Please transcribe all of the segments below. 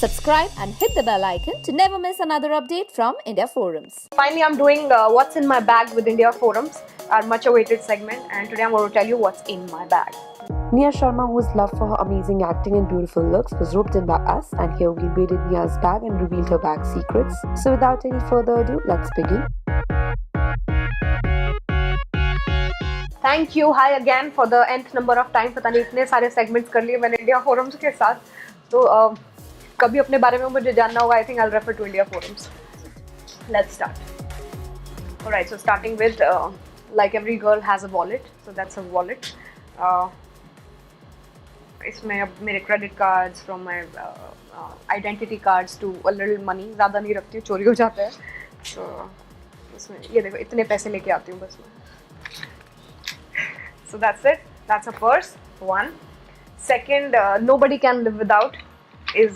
subscribe and hit the bell icon to never miss another update from India Forums. Finally, I'm doing What's in My Bag with India Forums, our much awaited segment, and today I'm going to tell you what's in my bag. Nia Sharma, whose love for her amazing acting and beautiful looks was roped in by us, and here we invaded Nia's bag and revealed her bag secrets. So without any further ado, let's begin. Thank you, hi again for the nth number of time. पता नहीं इतने सारे segments कर लिए मैंने India Forums के साथ, तो कभी अपने बारे में मुझे जानना होगा, I think I'll refer to India Forums. Let's start. Alright, so starting with like every girl has a wallet, so that's a wallet. इसमें अब मेरे credit cards from my identity cards to a little money, ज़्यादा नहीं रखती हूँ, चोरी हो जाता है, so इसमें ये देखो इतने पैसे लेके आती हूँ बस मैं. So that's it. That's a purse. One. Second, nobody can live without is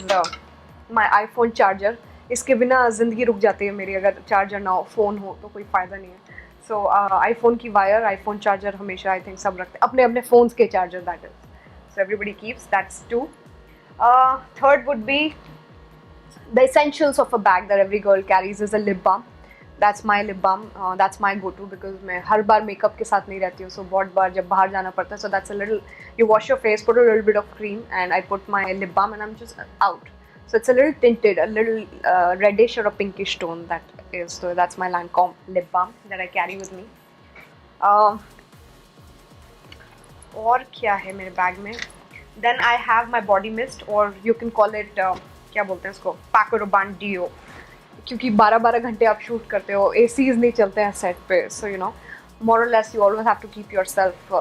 my iPhone charger. इसके बिना ज़िंदगी रुक जाती है मेरी, अगर चार्जर ना हो, फ़ोन हो तो कोई फ़ायदा नहीं है. So iPhone की वायर, iPhone चार्जर हमेशा I think सब रखते हैं, अपने अपने फ़ोन्स के charger that is. So everybody keeps. That's two. Third would be the essentials of a bag that every girl carries is a lip balm. That's my lip balm. That's my go-to because मैं हर बार makeup के साथ नहीं रहती हूँ, so बहुत बार जब बाहर जाना पड़ता है, so that's a little. You wash your face, put a little bit of cream, and I put my lip balm, and I'm just out. So it's a little tinted, a little reddish or a pinkish tone that is. So that's my Lancome lip balm that I carry with me. और क्या है मेरे bag में? Then I have my body mist, or you can call it क्या बोलते हैं उसको, Paco Rabanne Deo. क्योंकि 12-12 घंटे आप शूट करते हो, ACs नहीं चलते हैं सेट पे, so you know, more or less you always have to keep yourself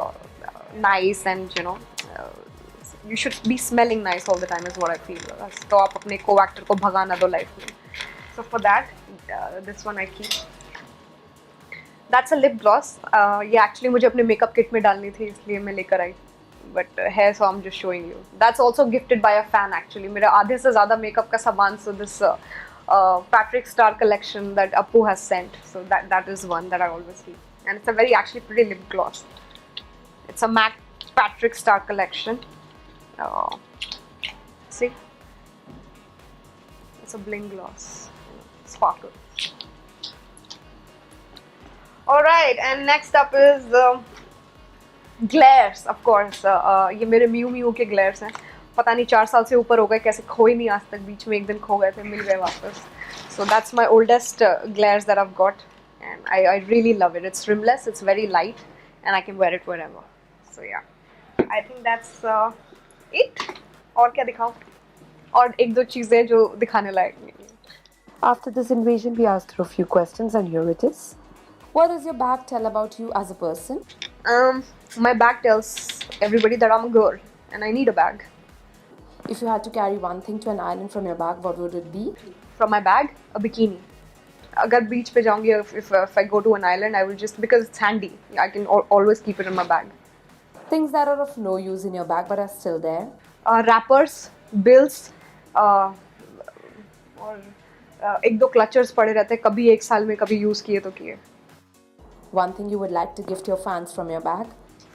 nice and you know, you should be smelling nice all the time is what I feel. तो आप अपने co-actor को भगाना दो life में. So for that, this one I keep. That's a lip gloss. ये actually मुझे अपने makeup kit में डालनी थी, इसलिए मैं लेकर आई. But है, so I'm just showing you. That's also gifted by a fan actually. मेरा आधे से ज़्यादा makeup का सामान, so this Patrick Star collection that Appu has sent, so that is one that I always keep, and it's a very actually pretty lip gloss. It's a matte Patrick Star collection. See, it's a bling gloss, sparkle. All right, and next up is glares. Of course, ये मेरे Miu Miu के glares हैं. पता नहीं 4 साल से ऊपर हो गए, कैसे खोए नहीं आज तक, बीच में एक दिन खो गए थे, मिल गए वापस. So that's my oldest glares that I've got, and I really love it. It's rimless, it's very light, and I can wear it wherever. So yeah, I think that's it. और क्या दिखाऊं? और एक दो चीजें जो दिखाने लायक नहीं. After this invasion, we asked her a few questions, and here it is. What does your bag tell about you as a person? My bag tells everybody that I'm a girl and I need a bag. If you had to carry one thing to an island from your bag, what would it be? From my bag, a bikini. अगर बीच पे जाऊंगी, if I go to an island, I will just, because it's handy, I can always keep it in my bag. Things that are of no use in your bag but are still there. Wrappers, bills, और एक दो clutches पड़े रहते हैं, कभी एक साल में कभी use किए तो किए. One thing you would like to gift your fans from your bag?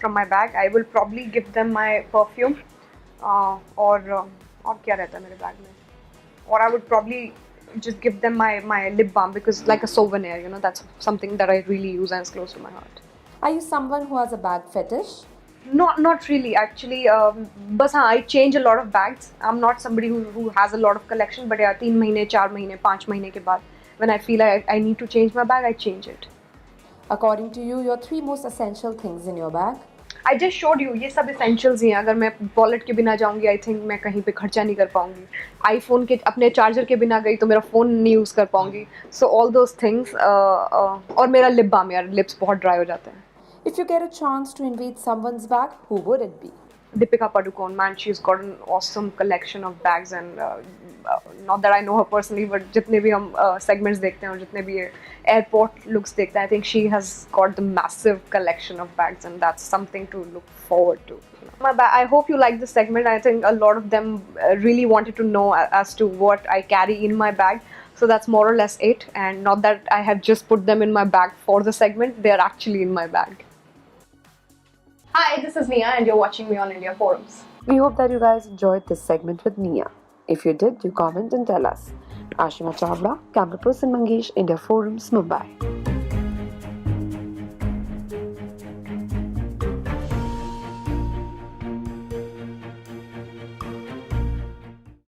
From my bag, I will probably give them my perfume. और क्या रहता है मेरे बैग में? Or I would probably just give them my lip balm because like a souvenir, you know, that's something that I really use and it's close to my heart. Are you someone who has a bag fetish? Not really actually. बस हाँ, I change a lot of bags. I'm not somebody who has a lot of collection, but yeah, 3 महीने, 4 महीने, 5 महीने के बाद, when I feel I need to change my bag, I change it. According to you, your 3 most essential things in your bag? I just showed you, ये सब essentials ही हैं. अगर मैं वॉलेट के बिना जाऊंगी, I think मैं कहीं पे खर्चा नहीं कर पाऊंगी. iPhone के अपने चार्जर के बिना गई तो मेरा फ़ोन नहीं यूज़ कर पाऊंगी. So all those things. और मेरा लिप बाम, यार लिप्स बहुत ड्राई हो जाते हैं. If you get a chance to invade someone's bag, who would it be? Deepika Padukone, man, she's got an awesome collection of bags, and not that I know her personally, but जितने भी हम segments देखते हैं और जितने भी airport looks देखते हैं, I think she has got the massive collection of bags, and that's something to look forward to. I hope you like this segment. I think a lot of them really wanted to know as to what I carry in my bag. So that's more or less it, and not that I have just put them in my bag for the segment, they are actually in my bag. Hi, this is Nia and you're watching me on India Forums. We hope that you guys enjoyed this segment with Nia. If you did, do comment and tell us. Ashima Chawla, camera person Mangesh, India Forums, Mumbai.